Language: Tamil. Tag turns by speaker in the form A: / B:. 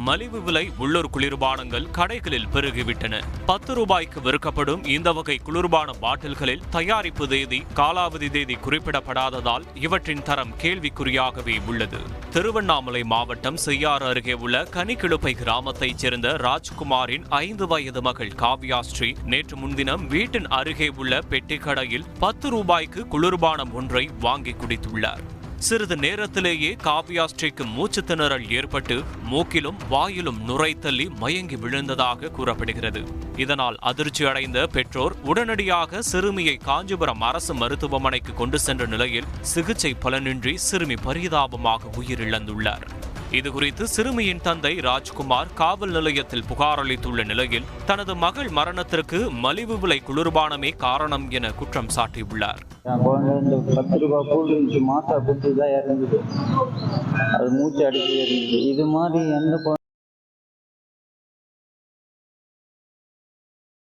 A: மலிவு விலை உள்ளூர் குளிர்பானங்கள் கடைகளில் பெருகிவிட்டன. 10 ரூபாய்க்கு விற்கப்படும் இந்த வகை குளிர்பான பாட்டில்களில் தயாரிப்பு தேதி, காலாவதி தேதி குறிப்பிடப்படாததால் இவற்றின் தரம் கேள்விக்குறியாகவே உள்ளது. திருவண்ணாமலை மாவட்டம் செய்யாறு அருகே உள்ள கனிக்கிழுப்பை கிராமத்தைச் சேர்ந்த ராஜ்குமாரின் 5 வயது மகள் காவ்யாஸ்ரீ நேற்று முன்தினம் வீட்டின் அருகே உள்ள பெட்டிக்கடையில் 10 ரூபாய்க்கு குளிர்பானம் ஒன்றை வாங்கி குடித்துள்ளார். சிறிது நேரத்திலேயே காவ்யாஸ்ரீக்கு மூச்சு திணறல் ஏற்பட்டு மூக்கிலும் வாயிலும் நுரை தள்ளி மயங்கி விழுந்ததாக கூறப்படுகிறது. இதனால் அதிர்ச்சி அடைந்த பெற்றோர் உடனடியாக சிறுமியை காஞ்சிபுரம் அரசு மருத்துவமனைக்கு கொண்டு சென்ற நிலையில் சிகிச்சை பலனின்றி சிறுமி பரிதாபமாக உயிரிழந்துள்ளார். இதுகுறித்து சிறுமியின் தந்தை ராஜ்குமார் காவல் நிலையத்தில் புகார் அளித்துள்ள நிலையில் தனது மகள் மரணத்திற்கு மலிவு விலை குளிர்பானமே காரணம் என குற்றம் சாட்டியுள்ளார்.
B: 10 ரூபாய் கூல் ட்ரிங்க்ஸ் மாசா கொடுத்து தான் இறங்குது. அது மூச்சு அடிச்சு இறங்குது. இது மாதிரி எந்த